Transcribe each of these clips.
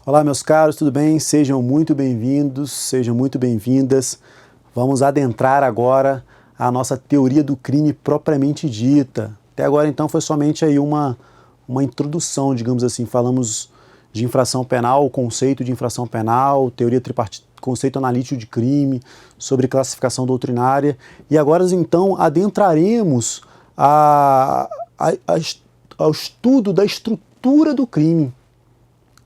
Olá, meus caros, tudo bem? Sejam muito bem-vindos, sejam muito bem-vindas. Vamos adentrar agora a nossa teoria do crime propriamente dita. Até agora, então, foi somente aí uma introdução, digamos assim. Falamos de infração penal, o conceito de infração penal, teoria tripartite, conceito analítico de crime, sobre classificação doutrinária. E agora, então, adentraremos ao estudo da estrutura do crime.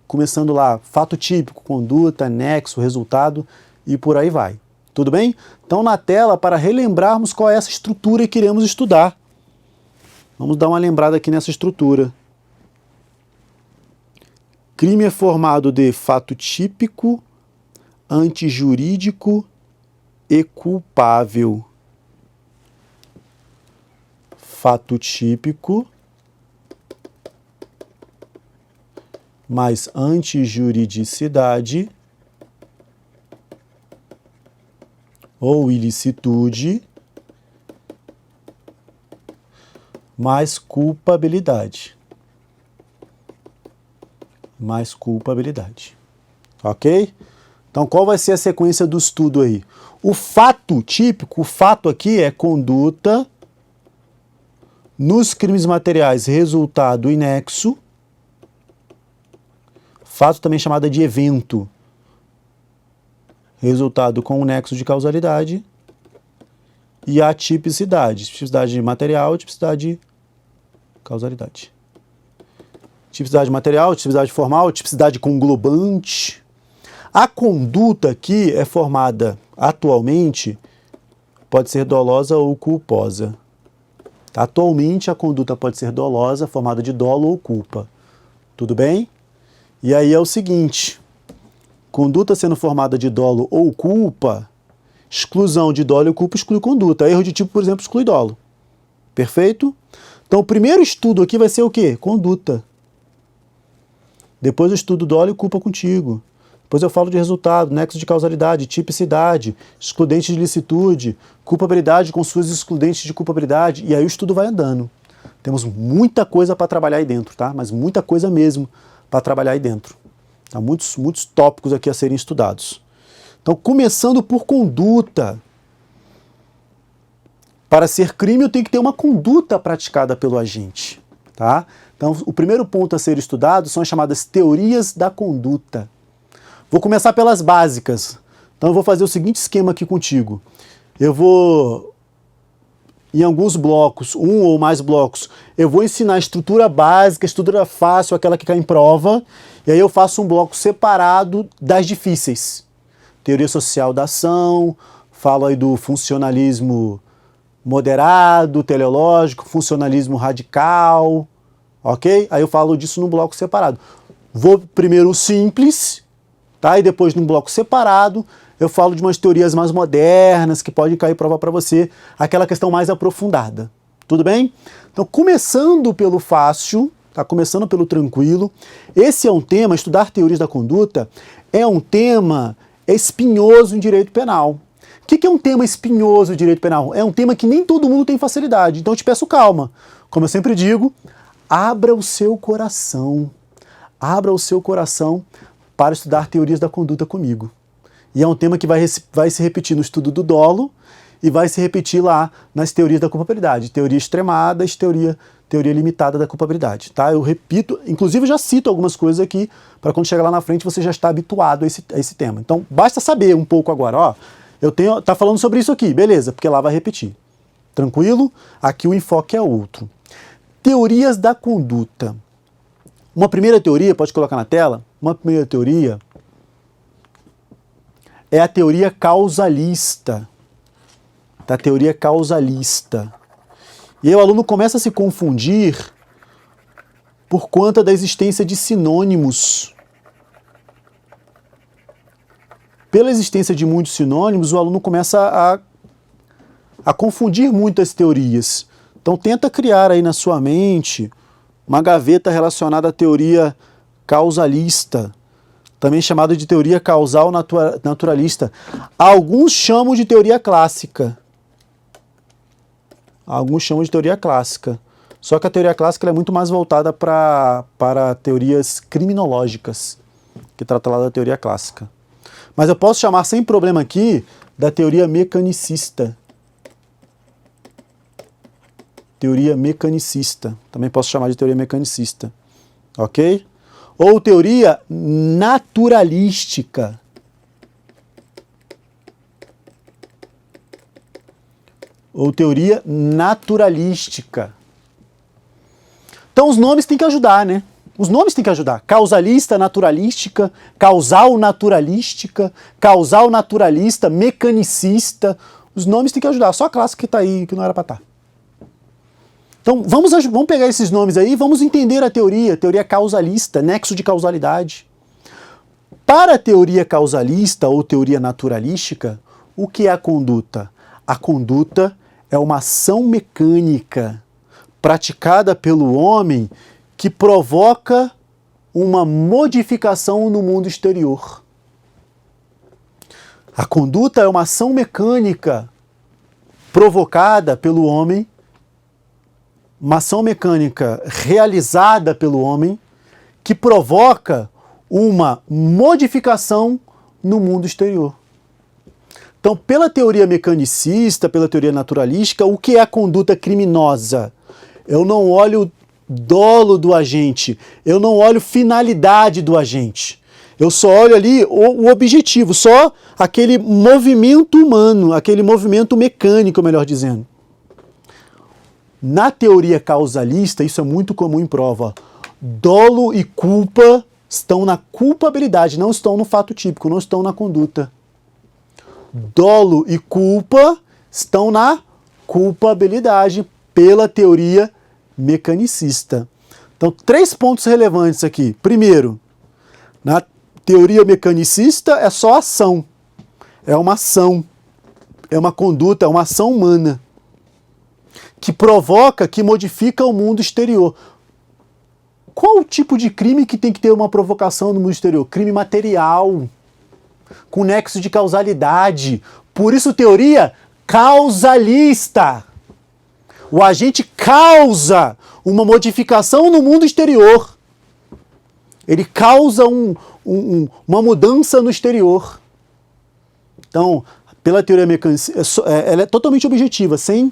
Começando lá, fato típico, conduta, nexo, resultado e por aí vai. Tudo bem? Então, na tela, para relembrarmos qual é essa estrutura que iremos estudar. Vamos dar uma lembrada aqui nessa estrutura. Crime é formado de fato típico, antijurídico e culpável. Fato típico mais antijuridicidade ou ilicitude mais culpabilidade. Mais culpabilidade. Ok? Então, qual vai ser a sequência do estudo aí? O fato típico, o fato aqui é conduta nos crimes materiais, resultado e nexo. Fato também chamado de evento. Resultado com o nexo de causalidade. E a tipicidade. Tipicidade material, tipicidade de causalidade. Tipicidade material, tipicidade formal, tipicidade conglobante. A conduta aqui é formada atualmente, pode ser dolosa ou culposa. Atualmente a conduta pode ser dolosa, formada de dolo ou culpa. Tudo bem? E aí é o seguinte, conduta sendo formada de dolo ou culpa, exclusão de dolo e culpa exclui conduta. Erro de tipo, por exemplo, exclui dolo. Perfeito? Então o primeiro estudo aqui vai ser o quê? Conduta. Depois eu estudo dolo e culpa contigo. Depois eu falo de resultado, nexo de causalidade, tipicidade, excludente de licitude, culpabilidade com suas excludentes de culpabilidade, e aí o estudo vai andando. Temos muita coisa para trabalhar aí dentro, tá? Mas muita coisa mesmo para trabalhar aí dentro. Tá? Muitos tópicos aqui a serem estudados. Então, começando por conduta. Para ser crime, eu tenho que ter uma conduta praticada pelo agente. Tá? Então, o primeiro ponto a ser estudado são as chamadas teorias da conduta. Vou começar pelas básicas. Então, eu vou fazer o seguinte esquema aqui contigo. Eu vou, em alguns blocos, um ou mais blocos, eu vou ensinar a estrutura básica, a estrutura fácil, aquela que cai em prova, e aí eu faço um bloco separado das difíceis. Teoria social da ação, falo aí do funcionalismo moderado, teleológico, funcionalismo radical, ok? Aí eu falo disso num bloco separado. Vou primeiro o simples, tá? E depois num bloco separado eu falo de umas teorias mais modernas que podem cair prova para você, aquela questão mais aprofundada. Tudo bem? Então, começando pelo fácil, tá? Começando pelo tranquilo, esse é um tema, estudar teorias da conduta, é um tema espinhoso em direito penal. O que é um tema espinhoso em direito penal? É um tema que nem todo mundo tem facilidade, então eu te peço calma. Como eu sempre digo, abra o seu coração. Abra o seu coração para estudar teorias da conduta comigo. E é um tema que vai se repetir no estudo do dolo e vai se repetir lá nas teorias da culpabilidade. Teoria extremada e teoria limitada da culpabilidade. Tá? Eu repito, inclusive eu já cito algumas coisas aqui, para quando chegar lá na frente você já está habituado a esse tema. Então basta saber um pouco agora. Ó, tá falando sobre isso aqui, beleza, porque lá vai repetir. Tranquilo? Aqui o enfoque é outro. Teorias da conduta. Uma primeira teoria, pode colocar na tela, uma primeira teoria é a teoria causalista. Da teoria causalista. E aí o aluno começa a se confundir por conta da existência de sinônimos. Pela existência de muitos sinônimos, o aluno começa a confundir muito as teorias. Então tenta criar aí na sua mente uma gaveta relacionada à teoria causalista, também chamada de teoria causal naturalista. Alguns chamam de teoria clássica. Alguns chamam de teoria clássica. Só que a teoria clássica é muito mais voltada para teorias criminológicas. que trata lá da teoria clássica. Mas eu posso chamar sem problema aqui da teoria mecanicista. Teoria mecanicista. Também posso chamar de teoria mecanicista. Ok? Ou teoria naturalística. Ou teoria naturalística. Então os nomes têm que ajudar, né? Os nomes têm que ajudar. Causalista, naturalística, causal naturalística, causal naturalista, mecanicista. Os nomes têm que ajudar. Só a classe que está aí, que não era para estar. Então vamos pegar esses nomes aí e vamos entender a teoria causalista, nexo de causalidade. Para a teoria causalista ou teoria naturalística, o que é a conduta? A conduta é uma ação mecânica praticada pelo homem que provoca uma modificação no mundo exterior. A conduta é uma ação mecânica provocada pelo homem, uma ação mecânica realizada pelo homem que provoca uma modificação no mundo exterior. Então, pela teoria mecanicista, pela teoria naturalística, o que é a conduta criminosa? Eu não olho dolo do agente, eu não olho finalidade do agente. Eu só olho ali o objetivo, só aquele movimento humano, aquele movimento mecânico, melhor dizendo. Na teoria causalista, isso é muito comum em prova. Dolo e culpa estão na culpabilidade, não estão no fato típico, não estão na conduta. Dolo e culpa estão na culpabilidade pela teoria mecanicista. Então, 3 pontos relevantes aqui. Primeiro, na teoria mecanicista é só ação. É uma ação. É uma conduta, é uma ação humana que provoca, que modifica o mundo exterior. Qual o tipo de crime que tem que ter uma provocação no mundo exterior? Crime material, com nexo de causalidade. Por isso, teoria causalista. O agente causa uma modificação no mundo exterior. Ele causa uma mudança no exterior. Então, pela teoria mecânica, ela é totalmente objetiva, sem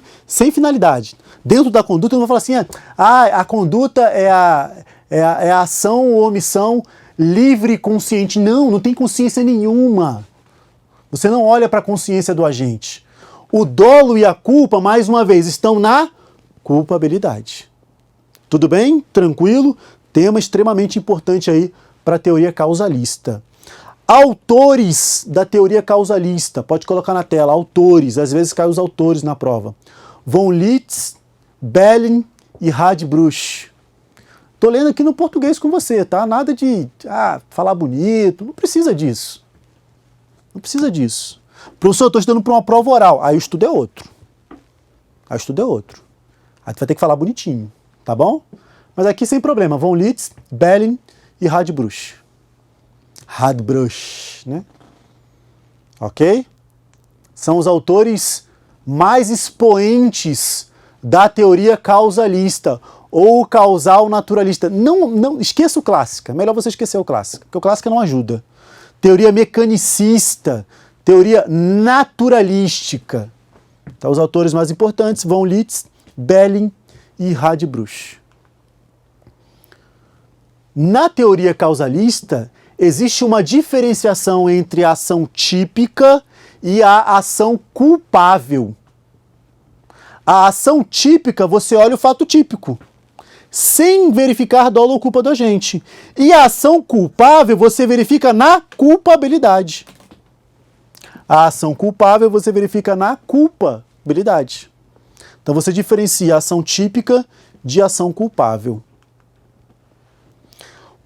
finalidade. Dentro da conduta, eu não vou falar assim, a conduta é a ação ou omissão livre e consciente. Não tem consciência nenhuma. Você não olha para a consciência do agente. O dolo e a culpa, mais uma vez, estão na culpabilidade. Tudo bem? Tranquilo? Tema extremamente importante aí para a teoria causalista. Autores da teoria causalista, pode colocar na tela, autores, às vezes caem os autores na prova. Von Litz, Belling e Radbruch. Tô lendo aqui no português com você, tá? Nada de falar bonito, não precisa disso. Não precisa disso. Professor, eu estou estudando para uma prova oral. Aí o estudo é outro. Aí tu vai ter que falar bonitinho, tá bom? Mas aqui sem problema. Von Litz, Belling e Radbruch. Radbruch, né? Ok? São os autores mais expoentes da teoria causalista ou causal naturalista. Não esqueça o clássico. É melhor você esquecer o clássico, porque o clássico não ajuda. Teoria mecanicista, teoria naturalística. Então, os autores mais importantes, Von Litz, Belling e Radbruch. Na teoria causalista, existe uma diferenciação entre a ação típica e a ação culpável. A ação típica, você olha o fato típico, sem verificar dolo ou culpa do agente. E a ação culpável, você verifica na culpabilidade. A ação culpável, você verifica na culpabilidade. Então, você diferencia a ação típica de ação culpável.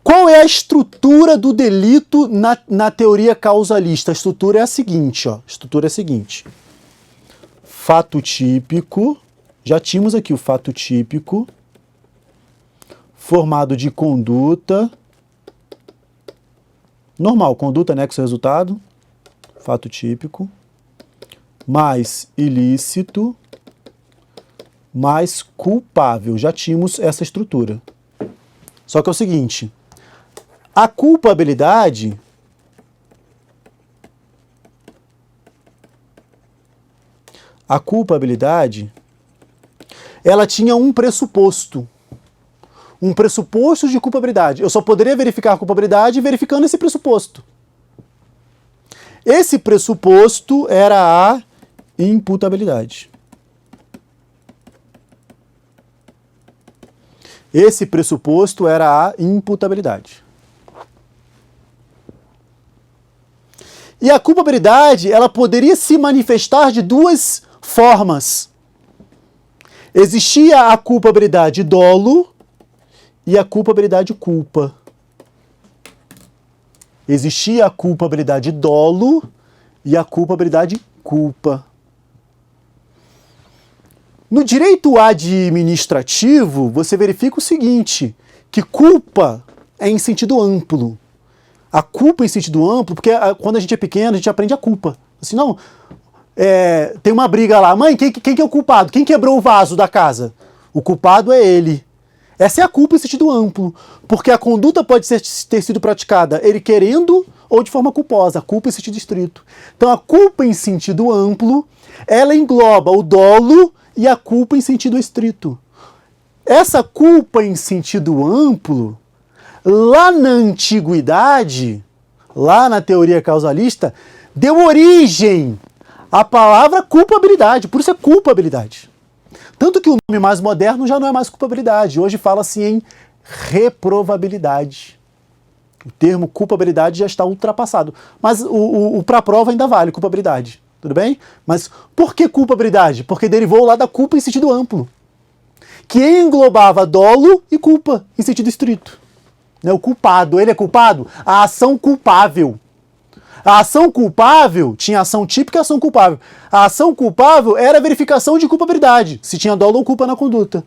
Qual é a estrutura do delito na teoria causalista? A estrutura é a seguinte, ó. A estrutura é a seguinte. Fato típico, já tínhamos aqui o fato típico, formado de conduta, normal, conduta, nexo, resultado, fato típico, mais ilícito, mais culpável. Já tínhamos essa estrutura. Só que é o seguinte, A culpabilidade ela tinha um pressuposto de culpabilidade. Eu só poderia verificar a culpabilidade verificando esse pressuposto. Esse pressuposto era a imputabilidade. Esse pressuposto era a imputabilidade. E a culpabilidade, ela poderia se manifestar de duas formas. Existia a culpabilidade dolo e a culpabilidade culpa. Existia a culpabilidade dolo e a culpabilidade culpa. No direito administrativo, você verifica o seguinte, que culpa é em sentido amplo. A culpa em sentido amplo, porque quando a gente é pequeno, a gente aprende a culpa. Assim, não, tem uma briga lá. Mãe, quem que é o culpado? Quem quebrou o vaso da casa? O culpado é ele. Essa é a culpa em sentido amplo, porque a conduta pode ter sido praticada ele querendo ou de forma culposa, a culpa em sentido estrito. Então a culpa em sentido amplo, ela engloba o dolo e a culpa em sentido estrito. Essa culpa em sentido amplo, lá na antiguidade, lá na teoria causalista, deu origem à palavra culpabilidade, por isso é culpabilidade. Tanto que o nome mais moderno já não é mais culpabilidade, hoje fala-se em reprovabilidade. O termo culpabilidade já está ultrapassado, mas o para prova ainda vale, culpabilidade, tudo bem? Mas por que culpabilidade? Porque derivou lá da culpa em sentido amplo, que englobava dolo e culpa em sentido estrito. O culpado, ele é culpado? A ação culpável. A ação culpável tinha ação típica e ação culpável. A ação culpável era a verificação de culpabilidade, se tinha dolo ou culpa na conduta.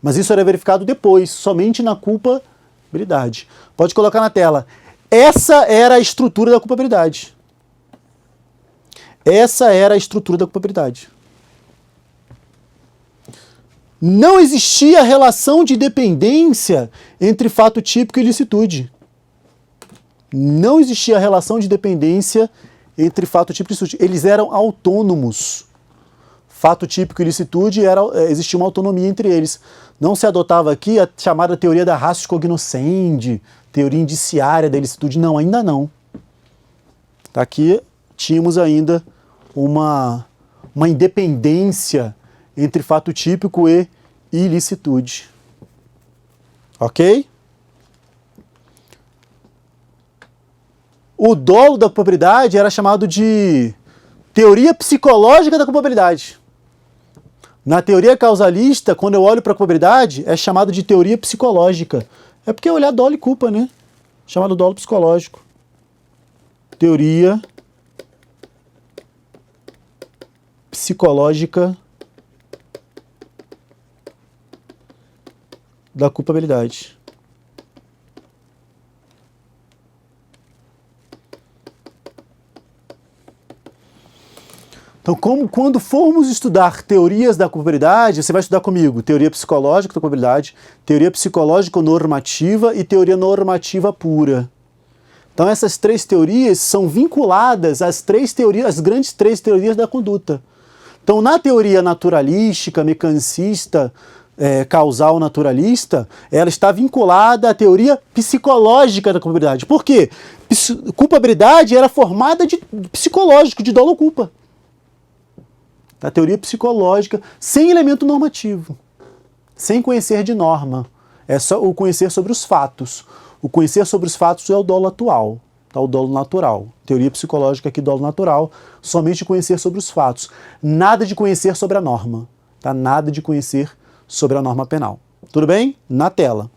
Mas isso era verificado depois, somente na culpabilidade. Pode colocar na tela. Essa era a estrutura da culpabilidade. Essa era a estrutura da culpabilidade. Não existia relação de dependência entre fato típico e ilicitude. Não existia relação de dependência entre fato típico e ilicitude. Eles eram autônomos. Fato típico e ilicitude, existia uma autonomia entre eles. Não se adotava aqui a chamada teoria da ratio cognoscendi, teoria indiciária da ilicitude. Não, ainda não. Aqui tínhamos ainda uma independência entre fato típico e ilicitude. Ok? O dolo da culpabilidade era chamado de teoria psicológica da culpabilidade. Na teoria causalista, quando eu olho para a culpabilidade, é chamado de teoria psicológica. É porque é olhar dolo e culpa, né? Chamado dolo psicológico. Teoria psicológica da culpabilidade. Então, quando formos estudar teorias da culpabilidade, você vai estudar comigo teoria psicológica da culpabilidade, teoria psicológico-normativa e teoria normativa pura. Então, essas três teorias são vinculadas às grandes três teorias da conduta. Então, na teoria naturalística, mecanicista, causal naturalista, ela está vinculada à teoria psicológica da culpabilidade. Por quê? Culpabilidade era formada de psicológico, de dolo ou culpa. A teoria psicológica, sem elemento normativo, sem conhecer de norma. É só o conhecer sobre os fatos. O conhecer sobre os fatos é o dolo atual, tá? O dolo natural. Teoria psicológica aqui, dolo natural, somente conhecer sobre os fatos. Nada de conhecer sobre a norma, tá? Nada de conhecer sobre a norma penal. Tudo bem? Na tela.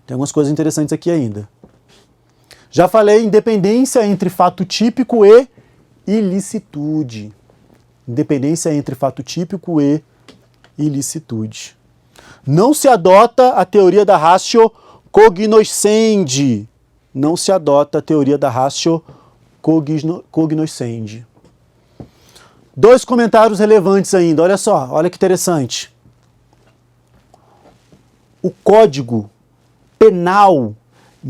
Tem algumas coisas interessantes aqui ainda. Já falei independência entre fato típico e ilicitude. Independência entre fato típico e ilicitude. Não se adota a teoria da ratio cognoscendi. Não se adota a teoria da ratio cognoscendi. Dois comentários relevantes ainda, olha só, olha que interessante. O Código Penal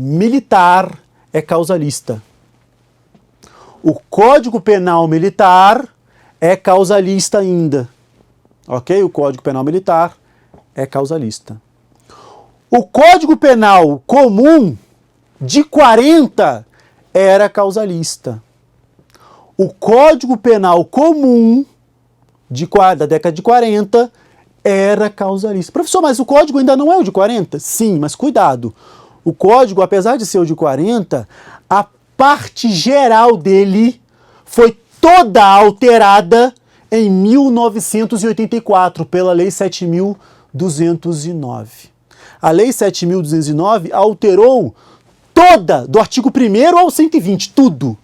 Militar é causalista. O Código Penal Militar é causalista ainda. Ok? O Código Penal Militar é causalista. O Código Penal Comum de 40 era causalista. O Código Penal Comum da década de 40 era causalista. Professor, mas o Código ainda não é o de 40? Sim, mas cuidado. O Código, apesar de ser o de 40, a parte geral dele foi toda alterada em 1984 pela Lei 7.209. A Lei 7.209 alterou toda, do artigo 1º ao 120, tudo.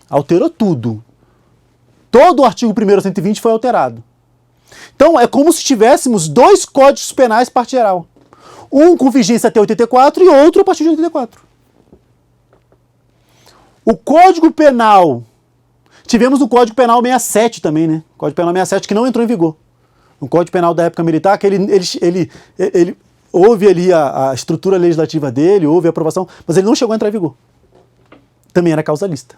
Alterou tudo. Todo o artigo 1º ao 120 foi alterado. Então, é como se tivéssemos dois códigos penais parte geral. Um com vigência até 84 e outro a partir de 84. O Código Penal... Tivemos o Código Penal 67 também, né? O Código Penal 67 que não entrou em vigor. O Código Penal da época militar, que ele houve ali a estrutura legislativa dele, houve a aprovação, mas ele não chegou a entrar em vigor. Também era causalista.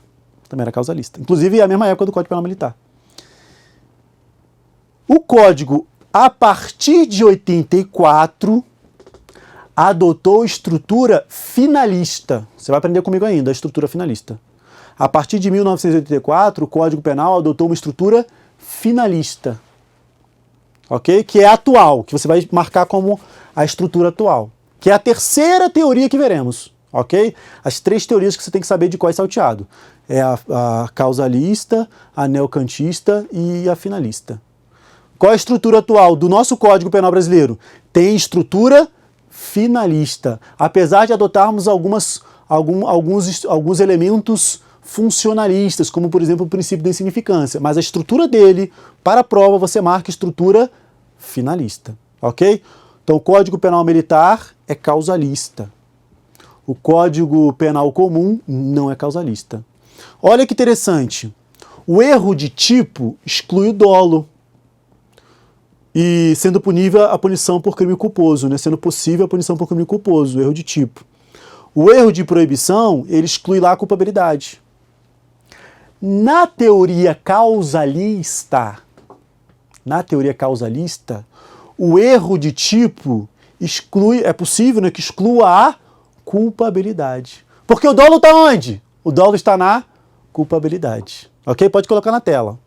Inclusive, é a mesma época do Código Penal Militar. O Código, a partir de 84, adotou estrutura finalista. Você vai aprender comigo ainda, a estrutura finalista. A partir de 1984, o Código Penal adotou uma estrutura finalista. Ok? Que é atual, que você vai marcar como a estrutura atual. Que é a terceira teoria que veremos. Ok? As três teorias que você tem que saber de qual é salteado. É a causalista, a neocantista e a finalista. Qual é a estrutura atual do nosso Código Penal brasileiro? Tem estrutura finalista. Apesar de adotarmos alguns elementos funcionalistas, como por exemplo o princípio da insignificância. Mas a estrutura dele, para a prova, você marca estrutura finalista. Ok? Então o Código Penal Militar é causalista. O Código Penal Comum não é causalista. Olha que interessante. O erro de tipo exclui o dolo. E sendo punível a punição por crime culposo, né? Sendo possível a punição por crime culposo, o erro de tipo. O erro de proibição, ele exclui lá a culpabilidade. Na teoria causalista, o erro de tipo exclui, é possível, né, que exclua a culpabilidade. Porque o dolo está onde? O dolo está na culpabilidade. Ok? Pode colocar na tela.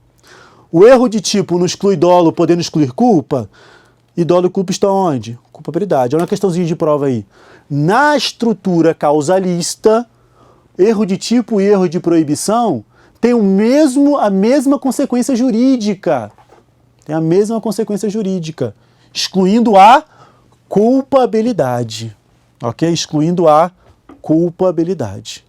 O erro de tipo não exclui dolo, podendo excluir culpa. E dolo e culpa estão onde? Culpabilidade. Olha uma questãozinha de prova aí. Na estrutura causalista, erro de tipo e erro de proibição têm a mesma consequência jurídica. Excluindo a culpabilidade. Ok? Excluindo a culpabilidade.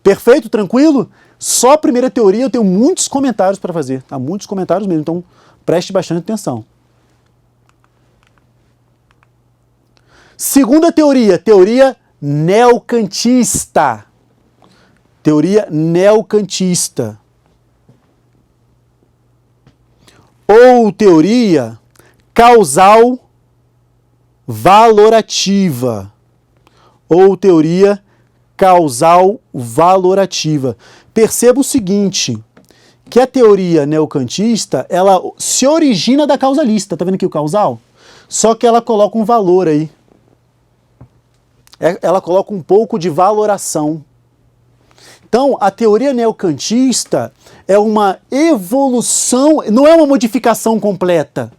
Perfeito? Tranquilo? Só a primeira teoria eu tenho muitos comentários para fazer. Tá? Muitos comentários mesmo, então preste bastante atenção. Segunda teoria, teoria neocantista. Teoria neocantista. Ou teoria causal valorativa. Ou teoria causal valorativa. Perceba o seguinte, que a teoria neocantista, ela se origina da causalista. Tá vendo aqui o causal? Só que ela coloca um valor aí. Ela coloca um pouco de valoração. Então, a teoria neocantista é uma evolução, não é uma modificação completa.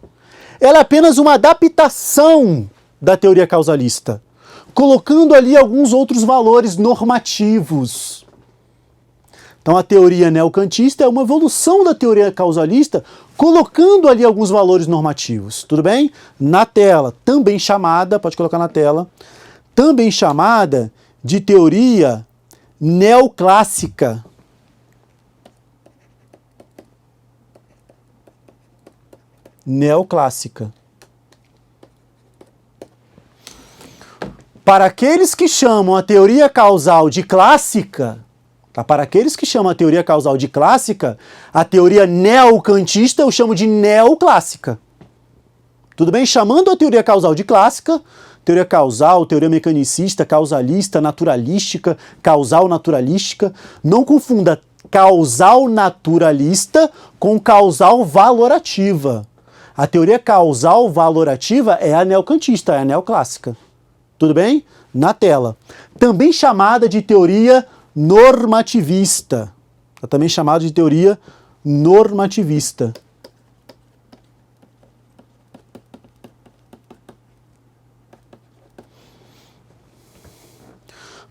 Ela é apenas uma adaptação da teoria causalista, colocando ali alguns outros valores normativos. Então, a teoria neocantista é uma evolução da teoria causalista, colocando ali alguns valores normativos. Tudo bem? Na tela, também chamada, pode colocar na tela, também chamada de teoria neoclássica. Neoclássica. Para aqueles que chamam a teoria causal de clássica, tá? Para aqueles que chamam a teoria causal de clássica, a teoria neocantista eu chamo de neoclássica. Tudo bem? Chamando a teoria causal de clássica, teoria causal, teoria mecanicista, causalista, naturalística, causal naturalística. Não confunda causal naturalista com causal valorativa. A teoria causal valorativa é a neocantista, é a neoclássica. Tudo bem? Na tela. Também chamada de teoria normativista. Também chamada de teoria normativista.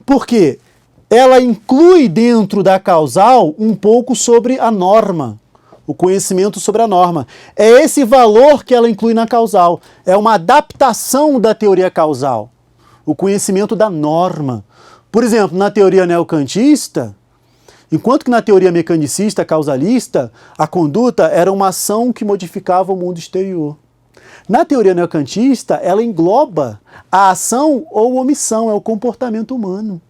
Por quê? Ela inclui dentro da causal um pouco sobre a norma, o conhecimento sobre a norma. É esse valor que ela inclui na causal. É uma adaptação da teoria causal, o conhecimento da norma. Por exemplo, na teoria neocantista, enquanto que na teoria mecanicista, causalista, a conduta era uma ação que modificava o mundo exterior. Na teoria neocantista, ela engloba a ação ou omissão, é o comportamento humano.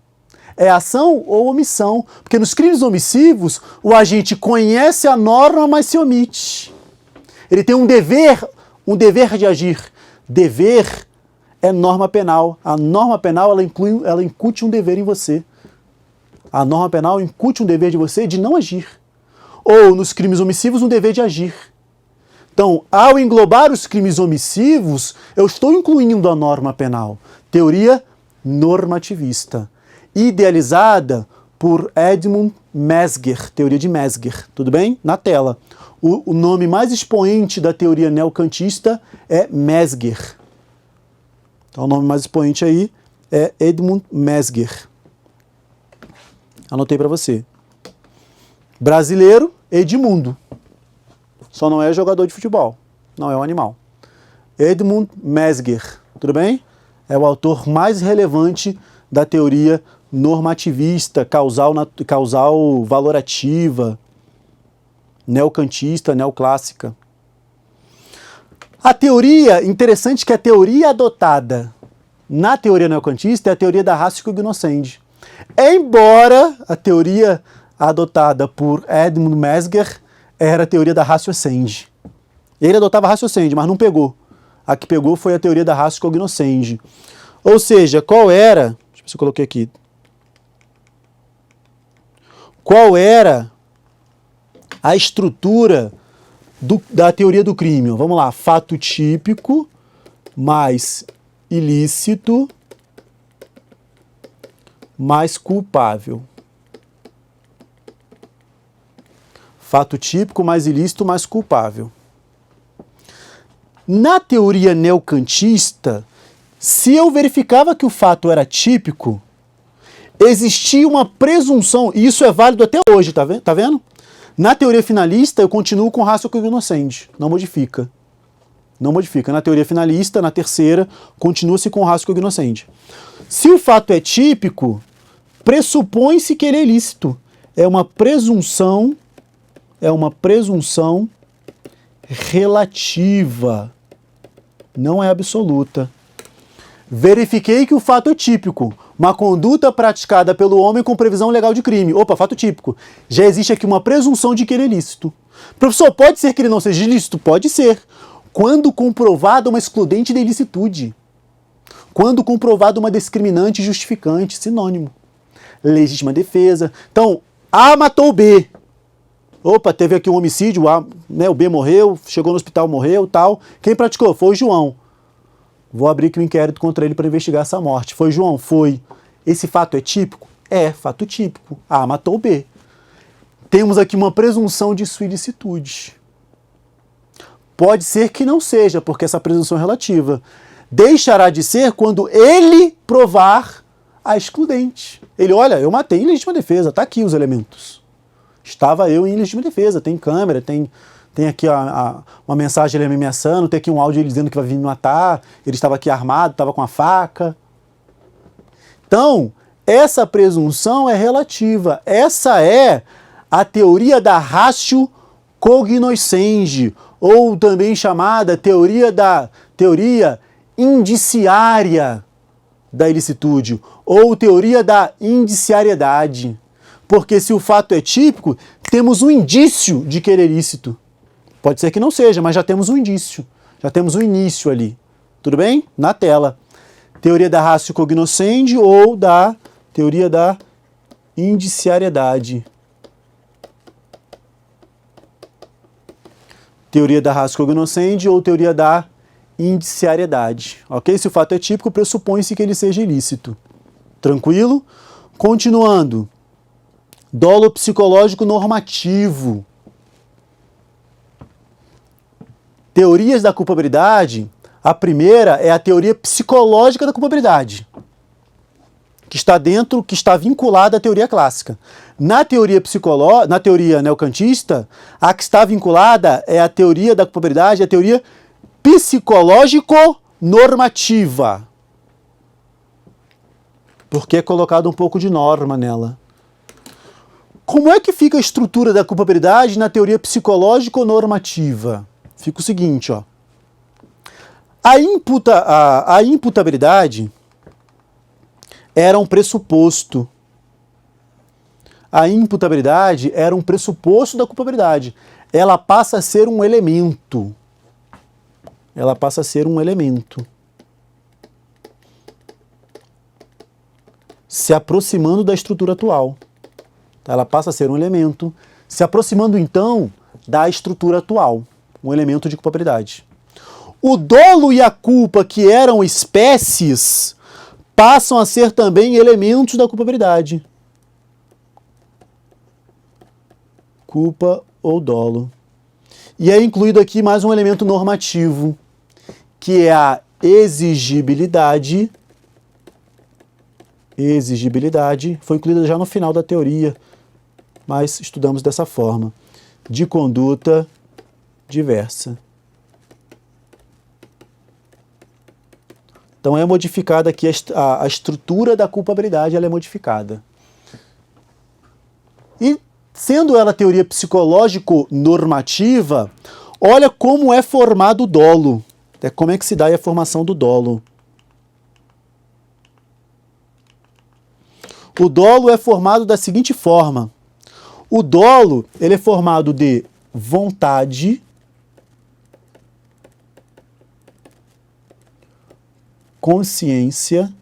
É ação ou omissão, porque nos crimes omissivos, o agente conhece a norma, mas se omite. Ele tem um dever de agir. Dever é norma penal. A norma penal, ela incute um dever em você. A norma penal incute um dever de você de não agir. Ou, nos crimes omissivos, um dever de agir. Então, ao englobar os crimes omissivos, eu estou incluindo a norma penal. Teoria normativista. Idealizada por Edmund Mesger, teoria de Mesger. Tudo bem? Na tela. O nome mais expoente da teoria neocantista é Mesger. Então, o nome mais expoente aí é Edmund Mesger. Anotei para você. Brasileiro, Edmundo. Só não é jogador de futebol. Não é um animal. Edmund Mesger. Tudo bem? É o autor mais relevante da teoria normativista, causal valorativa, neocantista, neoclássica. A teoria, interessante que a teoria adotada na teoria neocantista é a teoria da ratio cognoscendi. Embora a teoria adotada por Edmund Mesger era a teoria da ratio essendi. Ele adotava a ratio essendi, mas não pegou. A que pegou foi a teoria da ratio cognoscendi. Ou seja, qual era... Deixa eu ver se eu coloquei aqui. Qual era a estrutura da teoria do crime? Vamos lá. Fato típico mais ilícito mais culpável. Fato típico mais ilícito mais culpável. Na teoria neocantista, se eu verificava que o fato era típico, existia uma presunção, e isso é válido até hoje, tá vendo? Na teoria finalista, eu continuo com ratio cognoscendi, não modifica. Não modifica. Na teoria finalista, na terceira, continua-se com ratio cognoscendi. Se o fato é típico, pressupõe-se que ele é ilícito. É uma presunção relativa, não é absoluta. Verifiquei que o fato é típico. Uma conduta praticada pelo homem com previsão legal de crime. Opa, fato típico. Já existe aqui uma presunção de que ele é ilícito. Professor, pode ser que ele não seja ilícito? Pode ser. Quando comprovada uma excludente de ilicitude. Quando comprovada uma discriminante justificante, sinônimo. Legítima defesa. Então, A matou B. Opa, teve aqui um homicídio, o B morreu, chegou no hospital, morreu, tal. Quem praticou? Foi o João. Vou abrir aqui um inquérito contra ele para investigar essa morte. Foi João? Foi. Esse fato é típico? É, fato típico. A matou B. Temos aqui uma presunção de sua ilicitude. Pode ser que não seja, porque essa presunção é relativa. Deixará de ser quando ele provar a excludente. Ele, olha, eu matei em legítima defesa, tá aqui os elementos. Estava eu em legítima defesa, tem câmera, tem aqui uma mensagem ele ameaçando, tem aqui um áudio ele dizendo que vai vir me matar, ele estava aqui armado, estava com a faca. Então, essa presunção é relativa. Essa é a teoria da ratio cognoscendi, ou também chamada teoria indiciária da ilicitude, ou teoria da indiciariedade. Porque se o fato é típico, temos um indício de que ele é ilícito. Pode ser que não seja, mas já temos um indício. Já temos um início ali. Tudo bem? Na tela. teoria da ratio cognoscendi ou da teoria da indiciariedade. Teoria da ratio cognoscendi ou teoria da indiciariedade. Ok? Se o fato é típico, pressupõe-se que ele seja ilícito. Tranquilo? Continuando. Dolo psicológico normativo. Teorias da culpabilidade. A primeira é a teoria psicológica da culpabilidade, que está vinculada à teoria clássica. Na teoria neocantista, a que está vinculada é a teoria da culpabilidade, a teoria psicológico-normativa. Porque é colocado um pouco de norma nela. Como é que fica a estrutura da culpabilidade na teoria psicológico-normativa? Fica o seguinte, ó. A imputabilidade era um pressuposto. A imputabilidade era um pressuposto da culpabilidade. Ela passa a ser um elemento. Ela passa a ser um elemento. Se aproximando da estrutura atual. Ela passa a ser um elemento, se aproximando então da estrutura atual. Um elemento de culpabilidade. O dolo e a culpa, que eram espécies, passam a ser também elementos da culpabilidade. Culpa ou dolo. E é incluído aqui mais um elemento normativo, que é a exigibilidade. Exigibilidade foi incluída já no final da teoria, mas estudamos dessa forma. De conduta diversa. Então é modificada aqui a estrutura da culpabilidade, ela é modificada. E sendo ela teoria psicológico-normativa, olha como é formado o dolo. Como é que se dá a formação do dolo. O dolo é formado da seguinte forma. O dolo ele é formado de vontade, consciência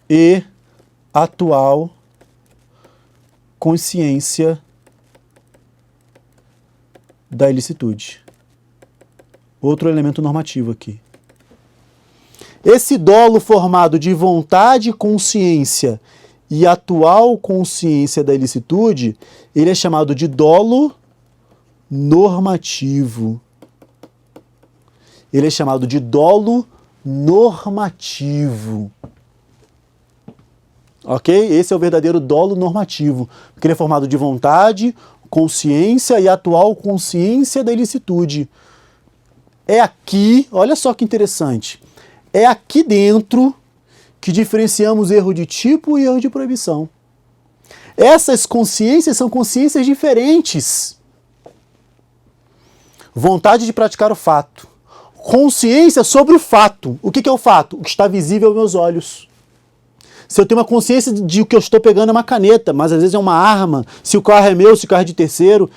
e atual consciência da ilicitude. Outro elemento normativo aqui. Esse dolo formado de vontade, consciência e atual consciência da ilicitude, ele é chamado de dolo normativo. Ele é chamado de dolo normativo. Ok? Esse é o verdadeiro dolo normativo, porque ele é formado de vontade, consciência e atual consciência da ilicitude. É aqui, olha só que interessante, é aqui dentro que diferenciamos erro de tipo e erro de proibição. Essas consciências são consciências diferentes. Vontade de praticar o fato. Consciência sobre o fato. O que é o fato? O que está visível aos meus olhos. Se eu tenho uma consciência de que eu estou pegando é uma caneta, mas às vezes é uma arma, se o carro é meu, se o carro é de terceiro.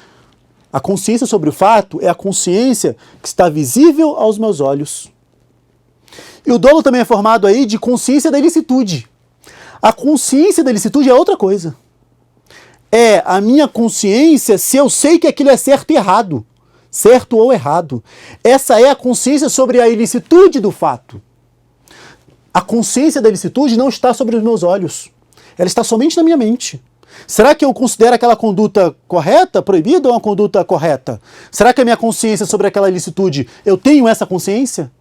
A consciência sobre o fato é a consciência que está visível aos meus olhos. E o dolo também é formado aí de consciência da ilicitude. A consciência da ilicitude é outra coisa. É a minha consciência se eu sei que aquilo é certo e errado. Certo ou errado. Essa é a consciência sobre a ilicitude do fato. A consciência da ilicitude não está sobre os meus olhos. Ela está somente na minha mente. Será que eu considero aquela conduta correta, proibida, ou uma conduta correta? Será que a minha consciência sobre aquela ilicitude, eu tenho essa consciência?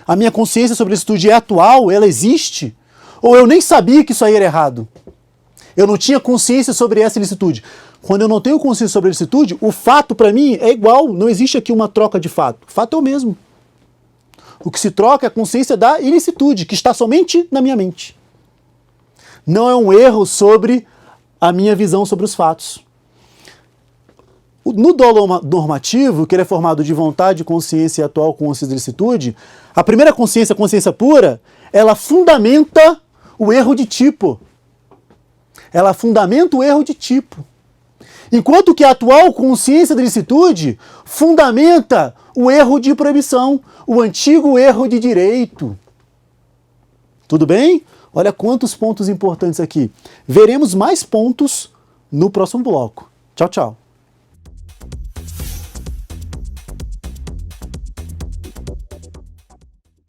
A minha consciência sobre a ilicitude é atual? Ela existe? Ou eu nem sabia que isso aí era errado? Eu não tinha consciência sobre essa ilicitude. Quando eu não tenho consciência sobre a ilicitude, o fato para mim é igual. Não existe aqui uma troca de fato. O fato é o mesmo. O que se troca é a consciência da ilicitude, que está somente na minha mente. Não é um erro sobre a minha visão sobre os fatos. No dolo normativo, que ele é formado de vontade, consciência e atual consciência da ilicitude, a primeira consciência, a consciência pura, ela fundamenta o erro de tipo. Ela fundamenta o erro de tipo. Enquanto que a atual consciência da licitude fundamenta o erro de proibição, o antigo erro de direito. Tudo bem? Olha quantos pontos importantes aqui. Veremos mais pontos no próximo bloco. Tchau, tchau.